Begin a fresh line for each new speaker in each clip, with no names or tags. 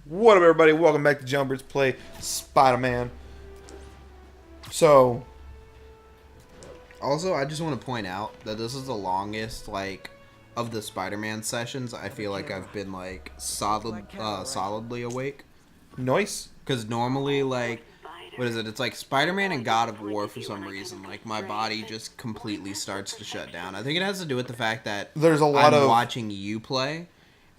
What up, everybody? Welcome back to Jumpers Play Spider-Man. So,
also, I just want to point out that this is the longest, of the Spider-Man sessions. I feel like I've been, solidly awake.
nice.
Because normally, what is it? It's like Spider-Man and God of War for some reason. Like, my body just completely starts to shut down. I think it has to do with the fact that
There's a lot
I'm
of
watching you play,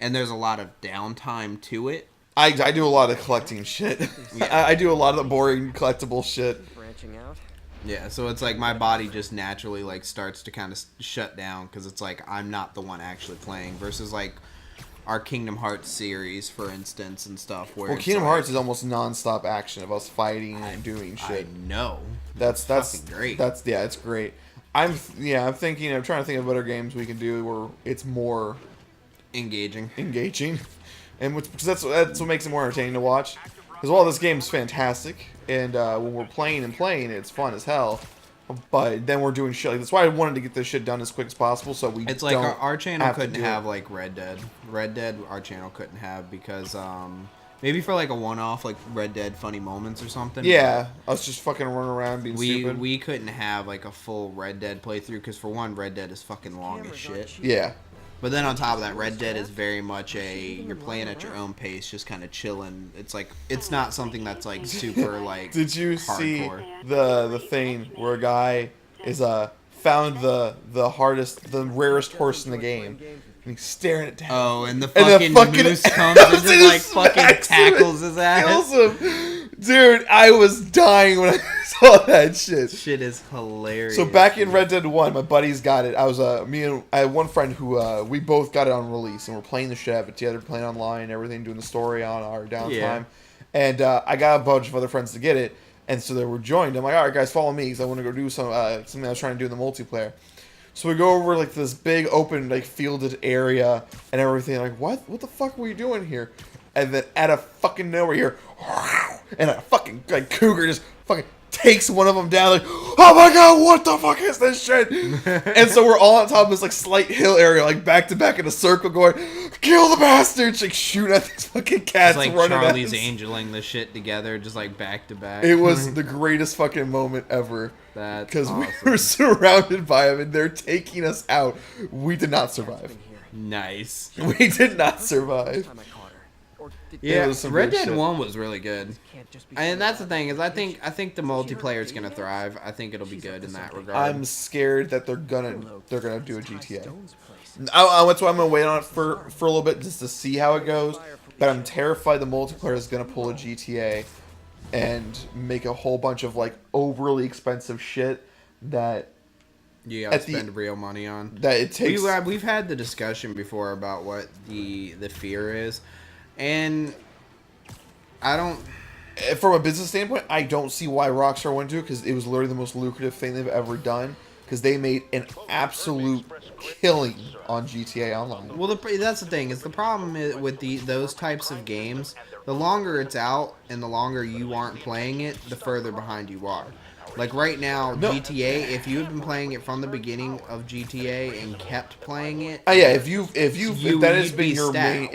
and there's a lot of downtime to it.
I do a lot of collecting shit.
Yeah.
I do a lot of the boring collectible shit.
Branching out.
Yeah, so it's like my body just naturally starts to kind of shut down because it's like I'm not the one actually playing versus our Kingdom Hearts series, for instance, and stuff. Where
Well, Kingdom Hearts is almost non-stop action of us fighting and doing shit.
I know.
That's
fucking great.
It's great. I'm trying to think of better games we can do where it's more
engaging.
And because that's what makes it more entertaining to watch. Because while this game's fantastic, and when we're playing, it's fun as hell. But then we're doing shit. That's why I wanted to get this shit done as quick as possible, so we.
It's like our channel couldn't have
it.
Red Dead. Red Dead, our channel couldn't have because maybe for a one-off Red Dead funny moments or something.
Yeah, us just fucking running around being stupid.
We couldn't have a full Red Dead playthrough because for one, Red Dead is fucking long as shit.
Yeah.
But then on top of that, Red Dead is very much you're playing at your own pace, just kind of chilling. It's not something that's super
Did you see
hardcore.
the thing where a guy is found the rarest horse in the game, and he's staring it down.
Oh, and the fucking moose comes and just fucking tackles his ass.
Kills him. Dude, I was dying when I saw that shit.
Shit is hilarious.
So back in Red Dead 1, my buddies got it. I had one friend who we both got it on release, and we're playing the shit out of it together, playing online and everything, doing the story on our downtime.
Yeah.
And I got a bunch of other friends to get it, and so they were joined. I'm like, all right, guys, follow me, because I want to go do something I was trying to do in the multiplayer. So we go over this big open fielded area and everything. Like, what the fuck were you doing here? And then out of fucking nowhere here, and a fucking cougar just fucking takes one of them down. Like, oh my god, what the fuck is this shit? And so we're all on top of this slight hill area, back to back in a circle, going, kill the bastards! Shooting at these fucking cats.
It's
running at
Charlie's
us.
Angeling the shit together, just back to back.
It was the greatest fucking moment ever.
That's
because
awesome.
we were surrounded by them and they're taking us out. We did not survive.
Nice.
We did not survive.
Yeah,
was some
Red
good
Dead
shit.
1 was really good. And that's the thing is I think the multiplayer is gonna thrive. I think it'll be good in that regard.
I'm scared that they're gonna do a GTA. That's why I'm gonna wait on it for a little bit just to see how it goes. But I'm terrified the multiplayer is gonna pull a GTA and make a whole bunch of overly expensive shit that
you gotta spend real money on.
That it takes.
We've had the discussion before about what the fear is, and I don't.
From a business standpoint, I don't see why Rockstar went to it because it was literally the most lucrative thing they've ever done. Because they made an absolute killing on GTA Online.
Well, that's the thing. Is the problem with those types of games, the longer it's out and the longer you aren't playing it, the further behind you are. Right now, GTA, if you had been playing it from the beginning of GTA and kept playing it,
yeah, if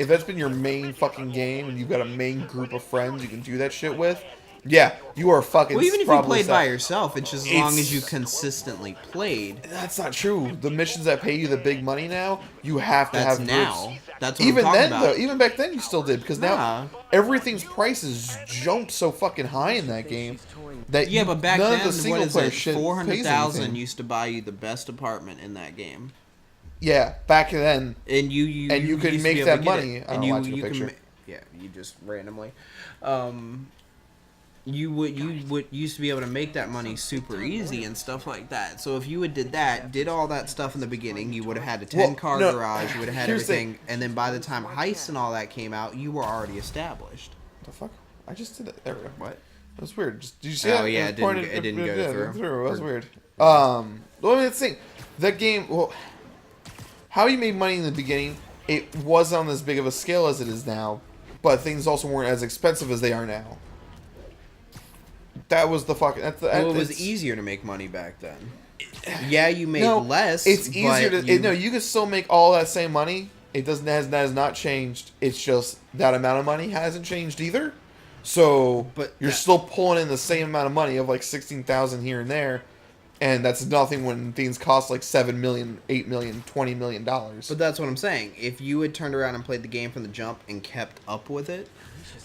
that's been your main fucking game and you've got a main group of friends you can do that shit with, yeah, you are fucking.
Well, even if you played by yourself, it's just as long as you consistently played.
That's not true. The missions that pay you the big money now, you have to have
now.
groups.
That's what
even
I'm talking
then,
about.
though, even back then, you still did because now everything's prices jumped so fucking high in that game. That
but back
none
then,
of the single
what is
player
it?
shit
400,000 used to buy you the best apartment in that game.
Yeah, back then,
and you
could make that money. I don't watch the picture.
You just randomly. You would used to be able to make that money super easy and stuff like that. So if you did all that stuff in the beginning, you would have had a 10-car garage, you would have had everything, and then by the time Heist and all that came out, you were already established.
What the fuck? I just did it. There we go.
What?
That was weird. Did you see that?
Oh yeah, it didn't go through.
That was weird. Well, let's think. That game. Well, how you made money in the beginning, it wasn't on as big of a scale as it is now, but things also weren't as expensive as they are now. That was the fucking. It
was easier to make money back then. Yeah, you made less.
It's easier to. You could still make all that same money It doesn't that has not changed. It's just that amount of money hasn't changed either. So
But
you're still pulling in the same amount of money of like 16,000 here and there, and that's nothing when things cost like $7 million, $8 million, $20 million.
But that's what I'm saying. If you had turned around and played the game from the jump and kept up with it,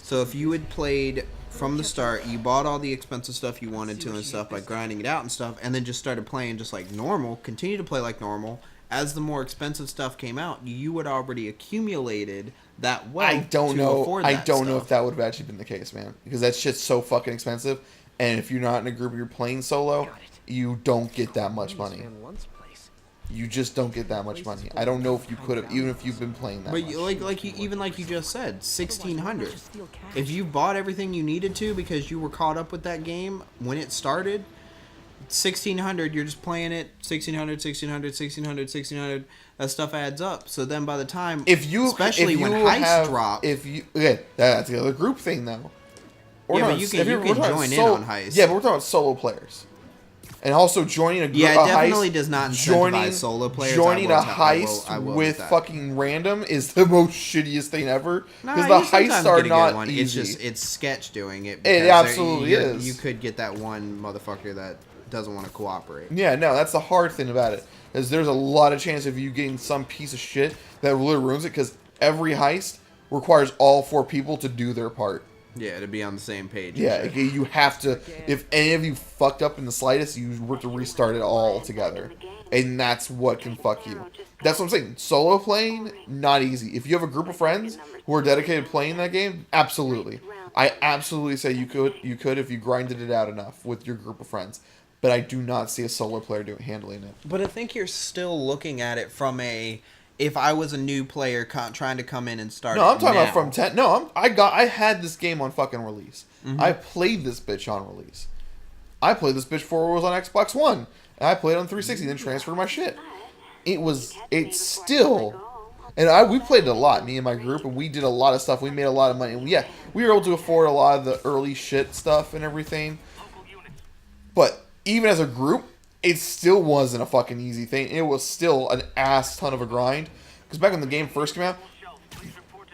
so if you had played from the start, you bought all the expensive stuff you wanted to and stuff by grinding it out and stuff, and then just started playing just like normal, continue to play like normal. As the more expensive stuff came out, you had already accumulated that wealth.
I don't
to
know.
afford
I
that
don't know
stuff.
if that would have actually been the case, man. Because that shit's so fucking expensive, and if you're not in a group, you're playing solo, you don't get that much money. You just don't get that much money. I don't know if you could have, even if you've been playing that.
But
much.
even like you just said, 1,600. If you bought everything you needed to because you were caught up with that game when it started, 1,600. You're just playing it. 1,600, 1,600, 1,600, 1,600. That stuff adds up. So then by the time, especially when heists drop,
that's the other group thing though.
But you can join in on heists.
Yeah, but we're talking about solo players. And also joining a group,
yeah, it definitely does not incentivize solo players.
Joining a heist with fucking random is the most shittiest thing ever. Because the heists are not easy.
It's sketch doing it.
It absolutely is.
You could get that one motherfucker that doesn't want to cooperate.
Yeah, no, that's the hard thing about it. Is there's a lot of chance of you getting some piece of shit that really ruins it. Because every heist requires all 4 people to do their part.
Yeah, to be on the same page.
Yeah, you have to. If any of you fucked up in the slightest, you were to restart it all together, and that's what can fuck you. That's what I'm saying. Solo playing, not easy. If you have a group of friends who are dedicated to playing that game, absolutely. I absolutely say you could if you grinded it out enough with your group of friends. But I do not see a solo player handling it.
But I think you're still looking at it from a. If I was a new player trying to come in and start,
no, I'm talking about from 10. No, I had this game on fucking release. Mm-hmm. I played this bitch on release. I played this bitch before it was on Xbox One, and I played it on 360. Then transferred my shit. It's still, and we played it a lot. Me and my group, and we did a lot of stuff. We made a lot of money. And we were able to afford a lot of the early shit stuff and everything. But even as a group, it still wasn't a fucking easy thing. It was still an ass ton of a grind. Because back when the game first came out,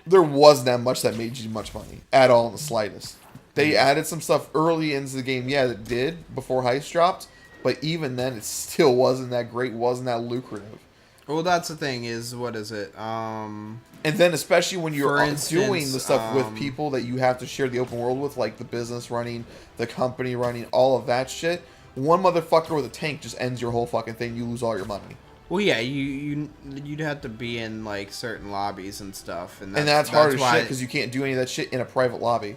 there wasn't that much that made you much money. At all in the slightest. They added some stuff early into the game, that did, before Heist dropped. But even then, it still wasn't that great, wasn't that lucrative.
Well, that's the thing is, what is it?
And then especially when you're doing the stuff with people that you have to share the open world with, like the business running, the company running, all of that shit. One motherfucker with a tank just ends your whole fucking thing. You lose all your money.
Well, yeah, you'd have to be in like certain lobbies and stuff, and
that's hard as shit because you can't do any of that shit in a private lobby.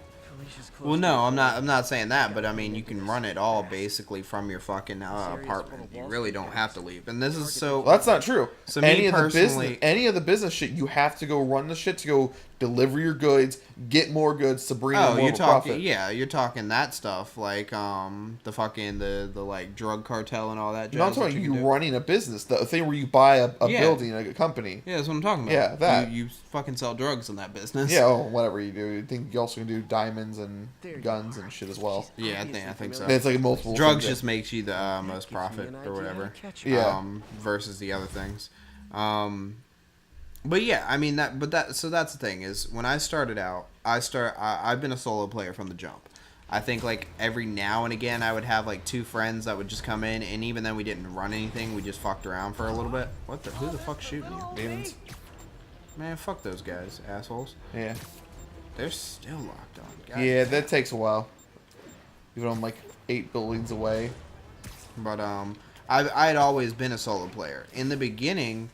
Well, no, I'm not saying that, but I mean you can run it all basically from your fucking apartment. You really don't have to leave, and this is so.
Well, that's not true.
So
any of the business shit, you have to go run the shit to go deliver your goods, get more goods to bring in more profit.
Yeah, you're talking that stuff like the fucking the like drug cartel and all that.
No, I'm talking you running a business, the thing where you buy a building, a company.
Yeah, that's what I'm talking about.
Yeah, that
you fucking sell drugs in that business.
Yeah, whatever you do. You think you also can do diamonds and guns and shit as well.
Yeah, I think so.
It's like multiple.
Drugs just makes you the most profit or whatever.
Yeah.
Versus the other things. But yeah, I mean so that's the thing is when I started out, I've been a solo player from the jump. I think like every now and again I would have like 2 friends that would just come in, and even then we didn't run anything. We just fucked around for a little bit. Who the fuck's shooting you?
Demons.
Man, fuck those guys, assholes.
Yeah.
They're still locked on. God.
Yeah, that takes a while. Even I'm like 8 buildings away.
But I had always been a solo player. In the beginning,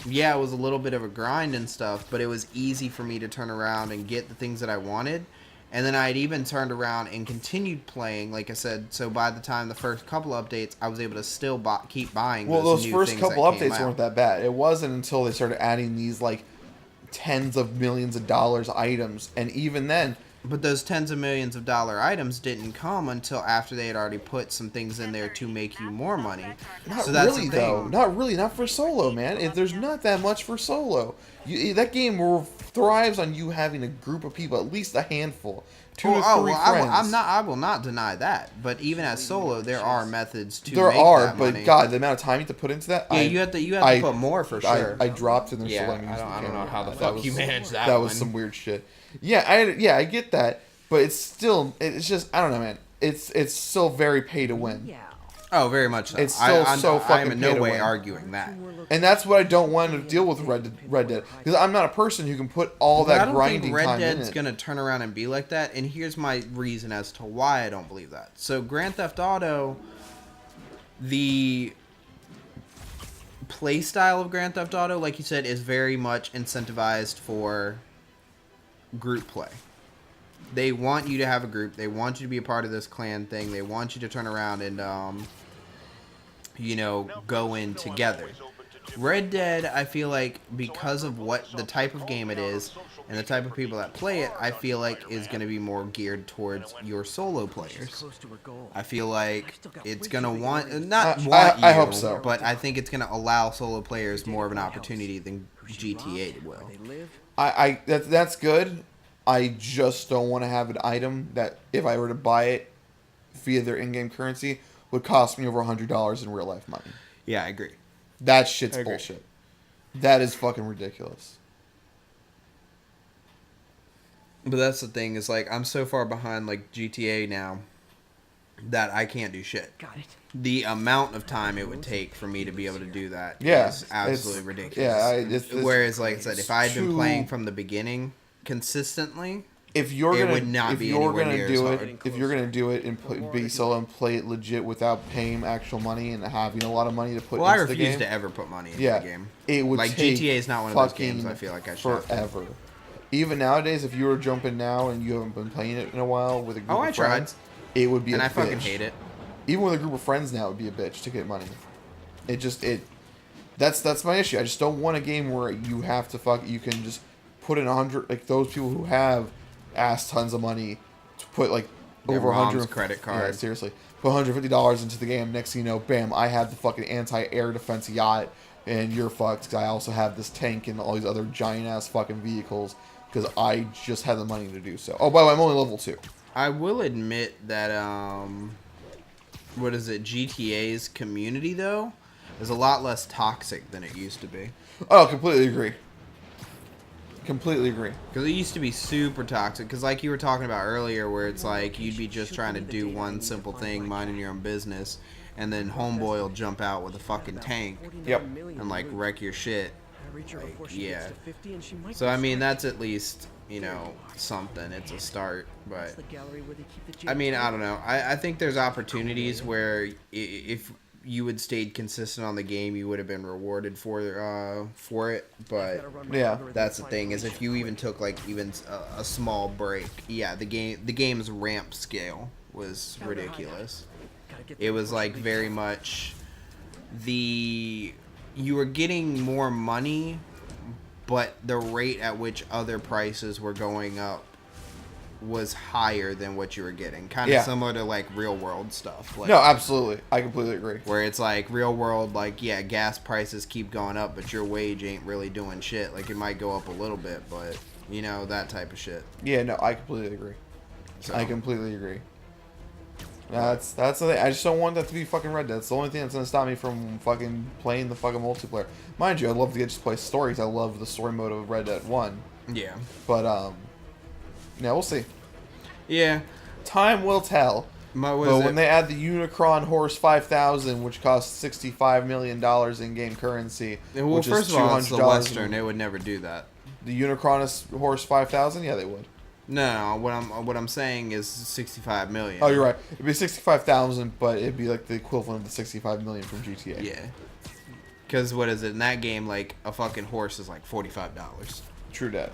yeah, it was a little bit of a grind and stuff, but it was easy for me to turn around and get the things that I wanted. And then I had even turned around and continued playing, like I said. So by the time the first couple updates, I was able to still keep buying.
Well, those first couple updates weren't that bad. It wasn't until they started adding these like tens of millions of dollars items, and even then.
But those tens of millions of dollar items didn't come until after they had already put some things in there to make you more money.
Not really, though. Not really. Not for solo, man. There's not that much for solo. That game thrives on you having a group of people, at least a handful, 2 to 3 friends.
I will not deny that. But even as solo, there are methods to
There
make
are,
that
but
money.
God, the amount of time you have to put into that.
Yeah, you have to put more for sure.
I dropped in there.
Yeah,
so let me use
I don't know how the
that
fuck
was,
you managed that.
That was some weird shit. Yeah, I get that, but it's still, it's just, I don't know, man. It's still very pay to win.
Oh, very much so.
It's still so fucking
I'm in no
pay to
way
win.
arguing that.
And that's what I don't want to deal with Red Dead. Because I'm not a person who can put all
But
that
I don't
grinding
think Red
time in
Dead's
it.
gonna turn around and be like that. And here's my reason as to why I don't believe that. So Grand Theft Auto, the play style of Grand Theft Auto, like you said, is very much incentivized for group play. They want you to have a group. They want you to be a part of this clan thing. They want you to turn around and, go in together. Red Dead, I feel like, because of what the type of game it is and the type of people that play it, I feel like is going to be more geared towards your solo players. I feel like it's going to
I hope so.
But I think it's going to allow solo players more of an opportunity than GTA will.
That's good. I just don't want to have an item that, if I were to buy it via their in-game currency, would cost me over $100 in real life money.
Yeah, I agree.
That shit's bullshit. That is fucking ridiculous.
But that's the thing, is like, I'm so far behind like GTA now that I can't do shit. Got it. The amount of time it would take for me to be able to do that is absolutely ridiculous. Whereas, like I said, if I had been playing from the beginning consistently,
if you're gonna do it and be solo and play it legit without paying actual money and having a lot of money to put into the game.
I refuse to ever put money into the game.
It would
like
take
GTA is not one of those games I feel like I should
forever. Even nowadays, if you were jumping now and you haven't been playing it in a while with a group of friends, it would be a bitch.
And I fucking hate it.
Even with a group of friends now, it would be a bitch to get money. That's my issue. I just don't want a game where you have to you can just put in 100, like those people who have asked tons of money to put like over 100
credit card.
Yeah, seriously, put $150 into the game. Next thing you know, bam! I have the fucking anti-air defense yacht, and you're fucked. 'Cause I also have this tank and all these other giant ass fucking vehicles because I just had the money to do so. Oh, by the way, I'm only level 2.
I will admit that GTA's community though is a lot less toxic than it used to be.
Oh, completely agree. Completely agree.
Because it used to be super toxic. Because like you were talking about earlier, where it's like you'd be just trying to do one simple thing, minding your own business, and then homeboy will jump out with a fucking tank.
Yep.
And like wreck your shit. Like, yeah. So I mean, that's at least, something. It's a start. But I mean, I don't know. I think there's opportunities where if you had stayed consistent on the game, you would have been rewarded for it. But
yeah,
that's the thing, is if you even took like even a small break, the game's ramp scale was ridiculous. It was like very much you were getting more money, but the rate at which other prices were going up was higher than what you were getting. Kind of similar to like real world stuff. Like,
no, absolutely. I completely agree.
Where it's like real world, like, gas prices keep going up, but your wage ain't really doing shit. Like, it might go up a little bit, but, that type of shit.
Yeah, no, I completely agree.
So.
I completely agree. That's the thing. I just don't want that to be fucking Red Dead. It's the only thing that's going to stop me from fucking playing the fucking multiplayer. Mind you, I'd love to just play stories. I love the story mode of Red Dead 1.
Yeah.
But, yeah, we'll see.
Yeah.
Time will tell. But when they add the Unicron Horse 5000, which costs $65 million in-game currency,
well, first of all, it's the Western. They would never do that.
The Unicron Horse 5000? Yeah, they would.
No, what I'm saying is 65 million.
Oh, you're right. It'd be 65,000, but it'd be like the equivalent of the 65 million from GTA.
Yeah. Because what is it in that game? Like a fucking horse is like $45.
True that.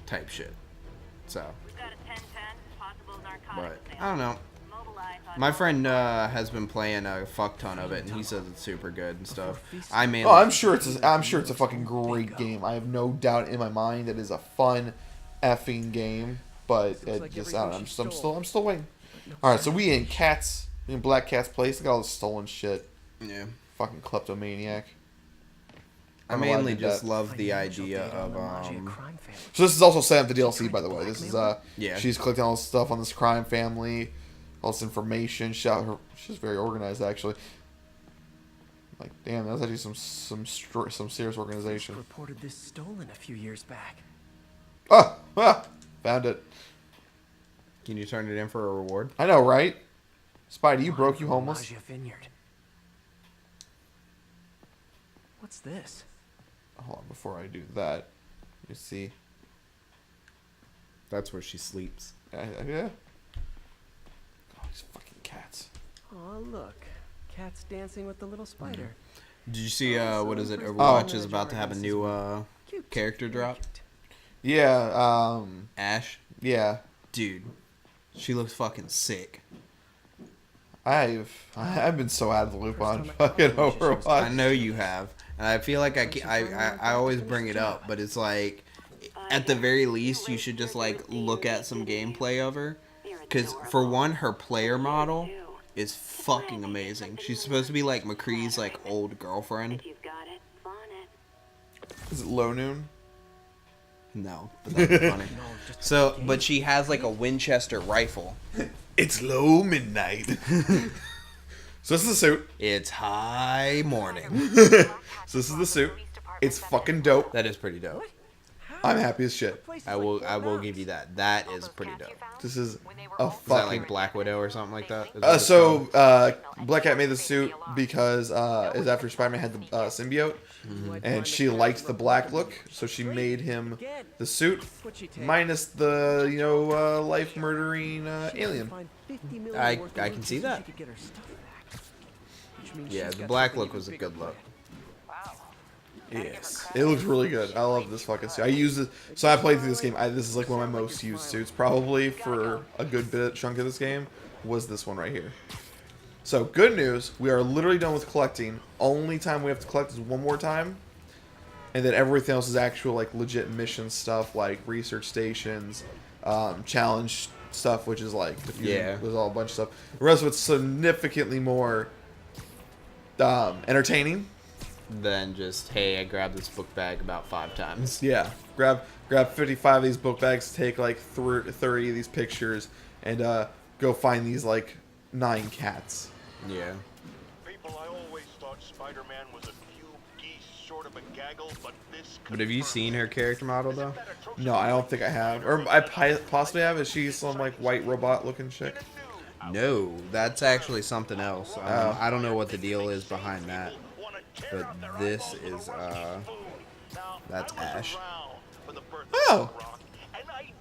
Type shit. So. But I don't know. My friend has been playing a fuck ton of it, and he says it's super good and stuff.
I'm sure it's a fucking great game. I have no doubt in my mind that it is a fun effing game, but it just, I don't know. I'm still waiting. All right, so we in Black Cat's place. Look at all this stolen shit.
Yeah.
Fucking kleptomaniac.
I mainly just love the idea of
So this is also set up the DLC, by the way. This is
yeah.
she's collecting all this stuff on this crime family, all this information. She's very organized, actually. Like, damn, that's actually some serious organization.
Reported this stolen a few years back.
Found it.
Can you turn it in for a reward?
I know, right? Spidey, you broke, you homeless.
Vineyard. What's this?
Hold on, before I do that, let me see.
That's where she sleeps.
Yeah. Oh, these fucking cats.
Oh, look. Cat's dancing with the little spider.
Did you see, what is it? Overwatch is about to have a new, character drop.
Yeah,
Ash.
Yeah.
Dude, she looks fucking sick.
I've been so out of the loop on fucking Overwatch.
I know you have. And I feel like I always bring it up, but it's like, at the very least, you should just, like, look at some gameplay of her. Because, for one, her player model is fucking amazing. She's supposed to be, like, McCree's, like, old girlfriend.
Is it low noon?
No, but that'd be funny. So, but she has, like, a Winchester rifle.
It's low midnight. So this is the suit.
It's high morning.
So this is the suit. It's fucking dope.
That is pretty dope.
I'm happy as shit.
I will give you that. That is pretty dope.
This is a
Is that
fucking...
like Black Widow or something like that? Is that what it's called?
Black Cat made the suit because it was after Spider-Man had the symbiote, and she liked the black look, so she made him the suit, minus the life murdering alien.
I can see that. Yeah, the black look was a good look.
Yes, it looks really good. I love this fucking suit. I use it, so I played through this game. This is like one of my most used suits, probably for a good chunk of this game. Was this one right here? So good news, we are literally done with collecting. Only time we have to collect is one more time, and then everything else is actual like legit mission stuff, like research stations, challenge stuff, which is like there's all a bunch of stuff. The rest of it's significantly more entertaining.
Then just, hey, I grabbed this book bag about 5 times.
Yeah, grab 55 of these book bags, take like 30 of these pictures, and go find these like 9 cats.
Yeah.
People, I always thought Spider-Man was a few geese short of a gaggle, but this.
But have you seen her character model though?
No, I don't think I have, or I possibly have. Is she some like white robot looking chick?
No, that's actually something else. I don't know what the deal is behind that. But this is, that's Ash.
Oh!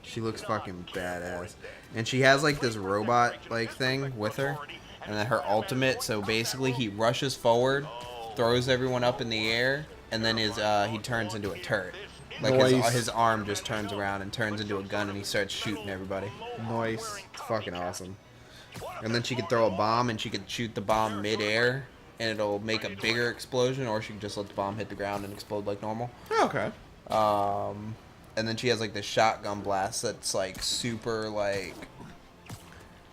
She looks fucking badass. And she has, like, this robot-like thing with her. And then her ultimate, so basically he rushes forward, throws everyone up in the air, and then he turns into a turret. Like, his arm just turns around and turns into a gun, and he starts shooting everybody.
Nice.
It's fucking awesome. And then she could throw a bomb, and she could shoot the bomb mid-air, and it'll make a bigger explosion, or she can just let the bomb hit the ground and explode like normal.
Okay.
And then she has like this shotgun blast that's like super like,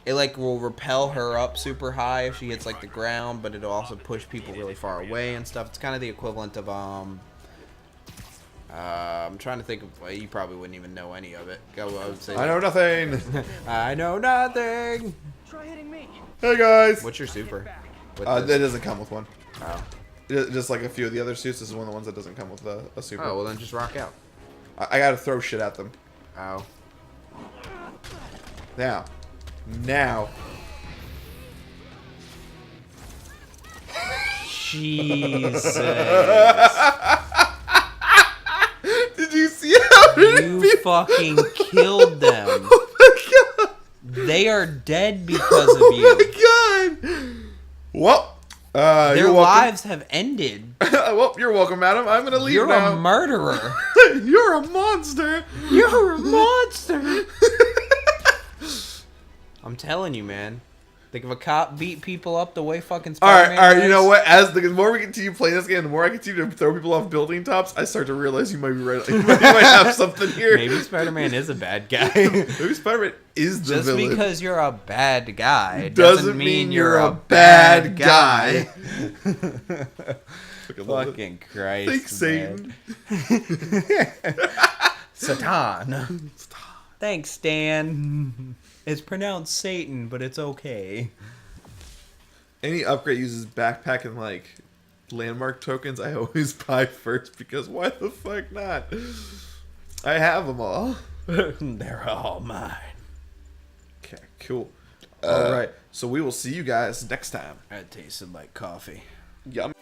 it like will repel her up super high if she hits like the ground, but it'll also push people really far away and stuff. It's kind of the equivalent of I'm trying to think of, well, you probably wouldn't even know any of it. I would say
I know nothing.
I know nothing.
Try hitting me.
Hey guys.
What's your super?
That doesn't come with one.
Oh.
Just like a few of the other suits, this is one of the ones that doesn't come with a super.
Oh, well then just rock out.
I gotta throw shit at them.
Oh.
Now.
Jesus.
Did you see how
You fucking killed them.
Oh my god.
They are dead because of you.
Oh my god. Well,
Their
you're welcome.
lives have ended.
Well, you're welcome, madam. I'm gonna leave
You're
now.
a murderer.
You're a monster.
You're a monster. I'm telling you, man. Like, if a cop beat people up the way fucking Spider-Man
All right.
does,
You know what? As the more we continue playing this game, the more I continue to throw people off building tops, I start to realize you might be right. You might have something here.
maybe Spider-Man is a bad guy.
Maybe Spider-Man is the
Just
villain.
because you're a bad guy
doesn't mean you're a bad guy. Fucking love it.
Fucking Christ.
Thanks,
man.
Satan.
Satan.
Thanks, Dan. It's pronounced Satan, but it's okay.
Any upgrade uses backpack and like landmark tokens. I always buy first because why the fuck not? I have them all.
They're all mine.
Okay, cool. All right, so we will see you guys next time.
That tasted like coffee.
Yum.